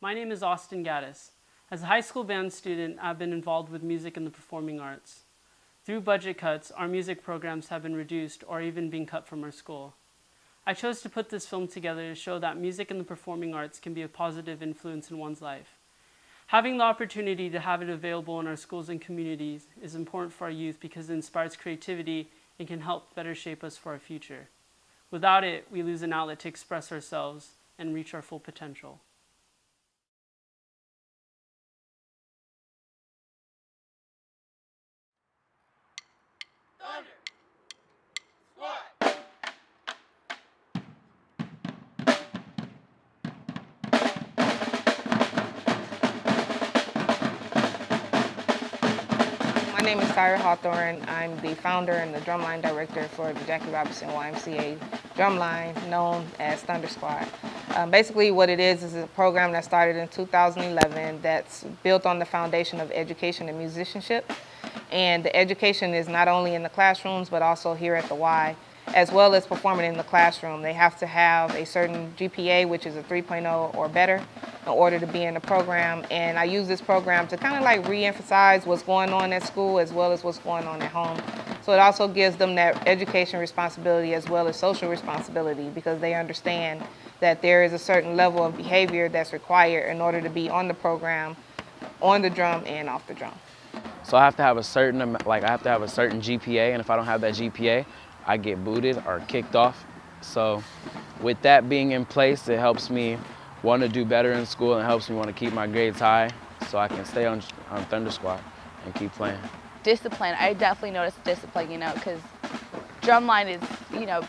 My name is Austin Gatus. As a high school band student, I've been involved with music and the performing arts. Through budget cuts, our music programs have been reduced or even been cut from our school. I chose to put this film together to show that music and the performing arts can be a positive influence in one's life. Having the opportunity to have it available in our schools and communities is important for our youth because it inspires creativity and can help better shape us for our future. Without it, we lose an outlet to express ourselves and reach our full potential. My name is Tyra Hawthorne. I'm the founder and the drumline director for the Jackie Robinson YMCA drumline, known as Thunder Squad. Basically what it is a program that started in 2011 that's built on the foundation of education and musicianship. And the education is not only in the classrooms, but also here at the Y, as well as performing in the classroom. They have to have a certain GPA, which is a 3.0 or better, in order to be in the program. And I use this program to kind of like re-emphasize what's going on at school as well as what's going on at home. So it also gives them that education responsibility as well as social responsibility, because they understand that there is a certain level of behavior that's required in order to be on the program, on the drum and off the drum. So I have to have a certain GPA, and if I don't have that GPA, I get booted or kicked off. So with that being in place, it helps me want to do better in school and helps me want to keep my grades high so I can stay on Thunder Squad and keep playing. Discipline, I definitely noticed discipline, because drumline is,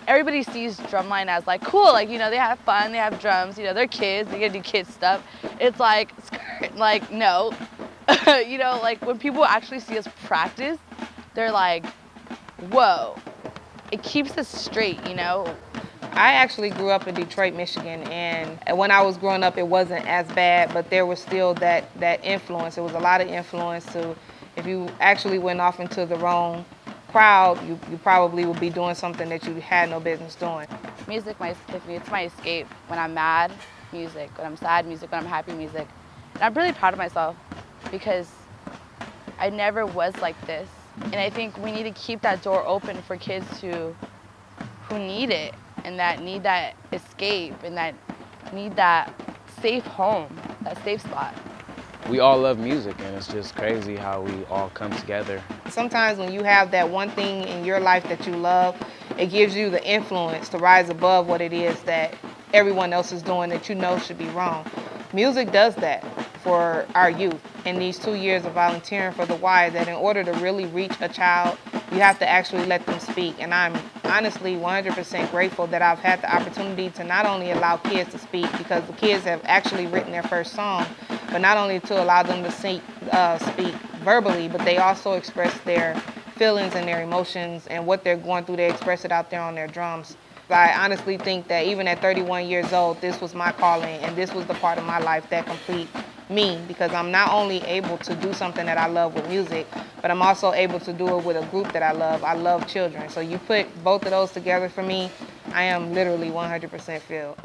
everybody sees drumline as like cool, like, they have fun, they have drums, they're kids, they get to do kid stuff. It's like, skirt, like, no. Like when people actually see us practice, they're like, whoa, it keeps us straight, I actually grew up in Detroit, Michigan, and when I was growing up, it wasn't as bad, but there was still that influence. There was a lot of influence to, if you actually went off into the wrong crowd, you probably would be doing something that you had no business doing. Music, it's my escape. When I'm mad, music. When I'm sad, music. When I'm happy, music. And I'm really proud of myself because I never was like this. And I think we need to keep that door open for kids who need it and that need that escape and that need that safe home, that safe spot. We all love music, and it's just crazy how we all come together. Sometimes when you have that one thing in your life that you love, it gives you the influence to rise above what it is that everyone else is doing that should be wrong. Music does that for our youth in these 2 years of volunteering for the Y, that in order to really reach a child, you have to actually let them speak. And I'm honestly 100% grateful that I've had the opportunity to not only allow kids to speak, because the kids have actually written their first song, but not only to allow them to speak verbally, but they also express their feelings and their emotions and what they're going through. They express it out there on their drums. I honestly think that even at 31 years old, this was my calling, and this was the part of my life that complete me, because I'm not only able to do something that I love with music, but I'm also able to do it with a group that I love. I love children. So you put both of those together for me, I am literally 100% filled.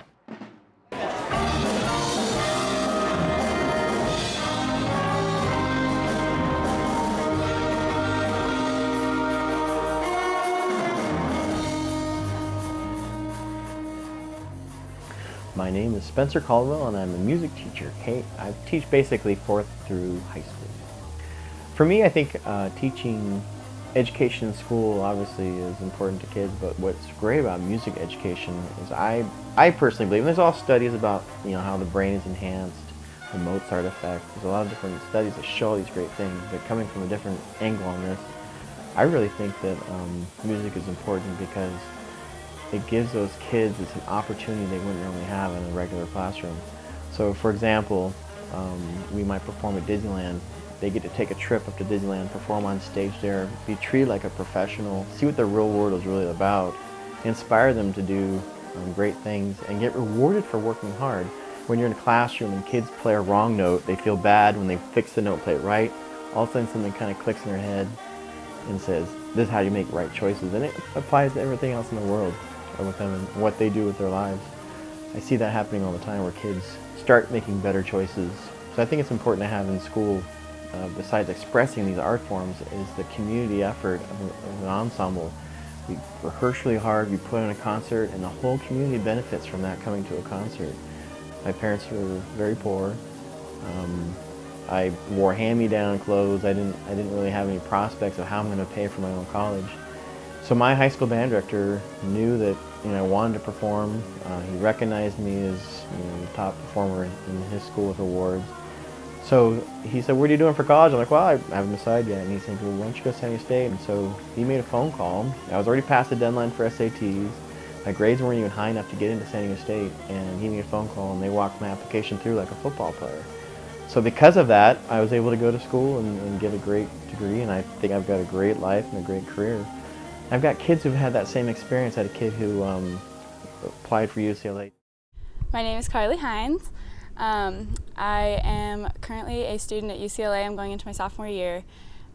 My name is Spencer Caldwell, and I'm a music teacher. I teach basically 4th through high school. For me, I think teaching education in school obviously is important to kids, but what's great about music education is I personally believe, and there's all studies about how the brain is enhanced, the Mozart effect. There's a lot of different studies that show these great things, but coming from a different angle on this, I really think that music is important because it gives those kids an opportunity they wouldn't normally have in a regular classroom. So for example, we might perform at Disneyland. They get to take a trip up to Disneyland, perform on stage there, be treated like a professional, see what the real world is really about, inspire them to do great things, and get rewarded for working hard. When you're in a classroom and kids play a wrong note, they feel bad. When they fix the note, play it right, all of a sudden something kind of clicks in their head and says, this is how you make right choices. And it applies to everything else in the world with them and what they do with their lives. I see that happening all the time, where kids start making better choices. So I think it's important to have in school, besides expressing these art forms, is the community effort of an ensemble. We rehearse really hard, we put on a concert, and the whole community benefits from that coming to a concert. My parents were very poor. I wore hand-me-down clothes. I didn't really have any prospects of how I'm going to pay for my own college. So my high school band director knew that I wanted to perform. He recognized me as the top performer in his school with awards. So he said, "What are you doing for college?" I'm like, "Well, I haven't decided yet." And he said, "Well, why don't you go to San Diego State?" And so he made a phone call. I was already past the deadline for SATs. My grades weren't even high enough to get into San Diego State. And he made a phone call, and they walked my application through like a football player. So because of that, I was able to go to school and get a great degree, and I think I've got a great life and a great career. I've got kids who've had that same experience. I had a kid who applied for UCLA. My name is Carly Hines. I am currently a student at UCLA. I'm going into my sophomore year.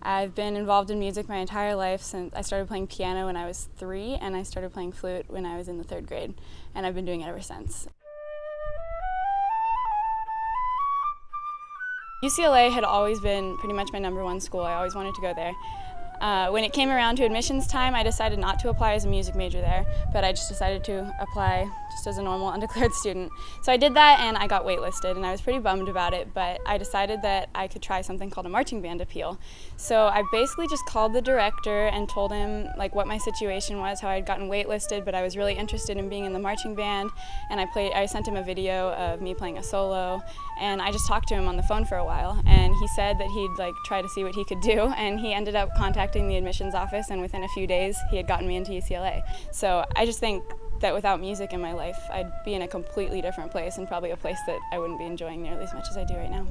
I've been involved in music my entire life since I started playing piano when I was 3, and I started playing flute when I was in the 3rd grade, and I've been doing it ever since. UCLA had always been pretty much my #1 school. I always wanted to go there. When it came around to admissions time, I decided not to apply as a music major there, but I just decided to apply just as a normal undeclared student. So I did that, and I got waitlisted, and I was pretty bummed about it, but I decided that I could try something called a marching band appeal. So I basically just called the director and told him what my situation was, how I had gotten waitlisted, but I was really interested in being in the marching band, and I sent him a video of me playing a solo, and I just talked to him on the phone for a while, and he said that he'd try to see what he could do, and he ended up contacting the admissions office, and within a few days he had gotten me into UCLA. So I just think that without music in my life, I'd be in a completely different place, and probably a place that I wouldn't be enjoying nearly as much as I do right now.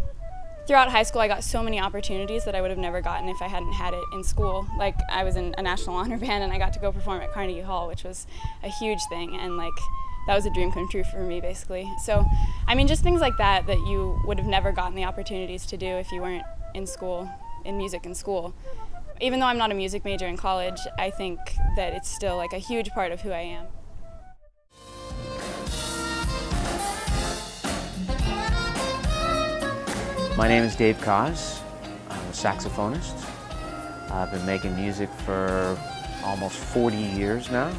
Throughout high school, I got so many opportunities that I would have never gotten if I hadn't had it in school. Like, I was in a national honor band, and I got to go perform at Carnegie Hall, which was a huge thing, and that was a dream come true for me, basically. So, I mean, just things like that you would have never gotten the opportunities to do if you weren't in school, in music in school. Even though I'm not a music major in college, I think that it's still a huge part of who I am. My name is Dave Kaz. I'm a saxophonist. I've been making music for almost 40 years now.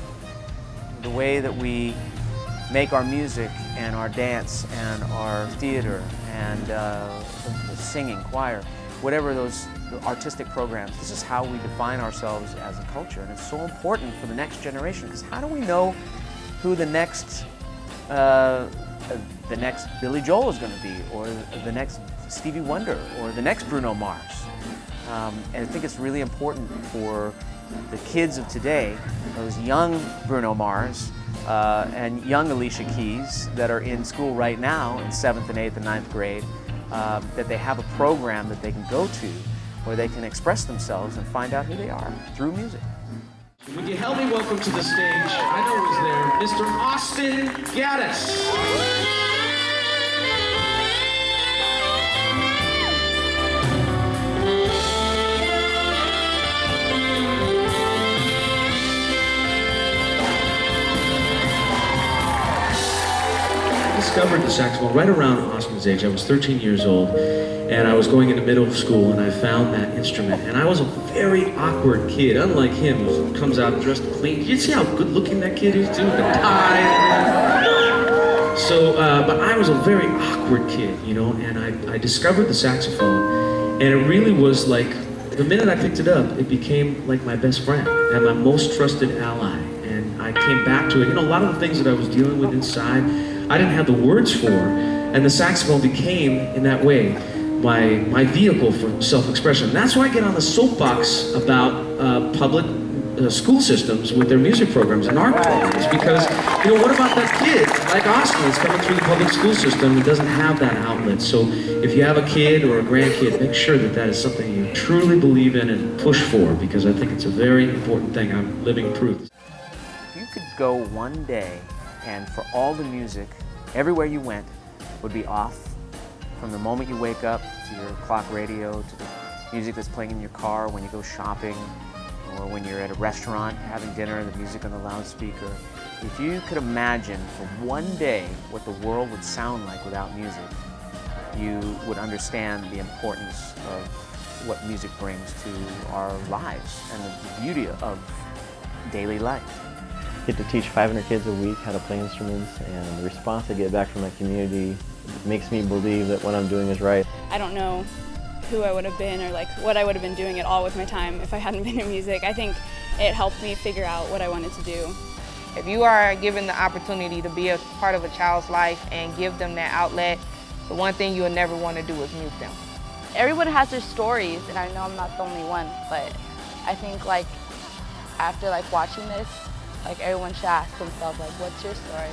The way that we make our music and our dance and our theater and singing, choir, whatever those artistic programs, this is how we define ourselves as a culture. And it's so important for the next generation, because how do we know who the next Billy Joel is going to be, or the next Stevie Wonder, or the next Bruno Mars? And I think it's really important for the kids of today, those young Bruno Mars and young Alicia Keys that are in school right now in 7th and 8th and 9th grade, that they have a program that they can go to where they can express themselves and find out who they are through music. Would you help me welcome to the stage, I know he's there, Mr. Austin Gatus. I discovered the saxophone right around Austin's age. I was 13 years old, and I was going into middle school, and I found that instrument. And I was a very awkward kid, unlike him, who comes out dressed clean. You see how good-looking that kid is, too? The tie. So, but I was a very awkward kid, and I discovered the saxophone, and it really was the minute I picked it up, it became like my best friend and my most trusted ally. And I came back to it. A lot of the things that I was dealing with inside, I didn't have the words for, and the saxophone became, in that way, my vehicle for self-expression. That's why I get on the soapbox about public school systems with their music programs and art programs, because, what about that kid, like Austin, that's coming through the public school system and doesn't have that outlet? So if you have a kid or a grandkid, make sure that that is something you truly believe in and push for, because I think it's a very important thing. I'm living proof. If you could go one day and for all the music, everywhere you went, would be off, from the moment you wake up to your clock radio, to the music that's playing in your car when you go shopping, or when you're at a restaurant having dinner, the music on the loudspeaker, If you could imagine for one day what the world would sound like without music, you would understand the importance of what music brings to our lives and the beauty of daily life. I get to teach 500 kids a week how to play instruments, and the response I get back from my community makes me believe that what I'm doing is right. I don't know who I would have been or like what I would have been doing at all with my time if I hadn't been in music. I think it helped me figure out what I wanted to do. If you are given the opportunity to be a part of a child's life and give them that outlet, the one thing you'll never want to do is mute them. Everyone has their stories, and I know I'm not the only one, but I think like after like watching this, like everyone should ask themselves like, what's your story?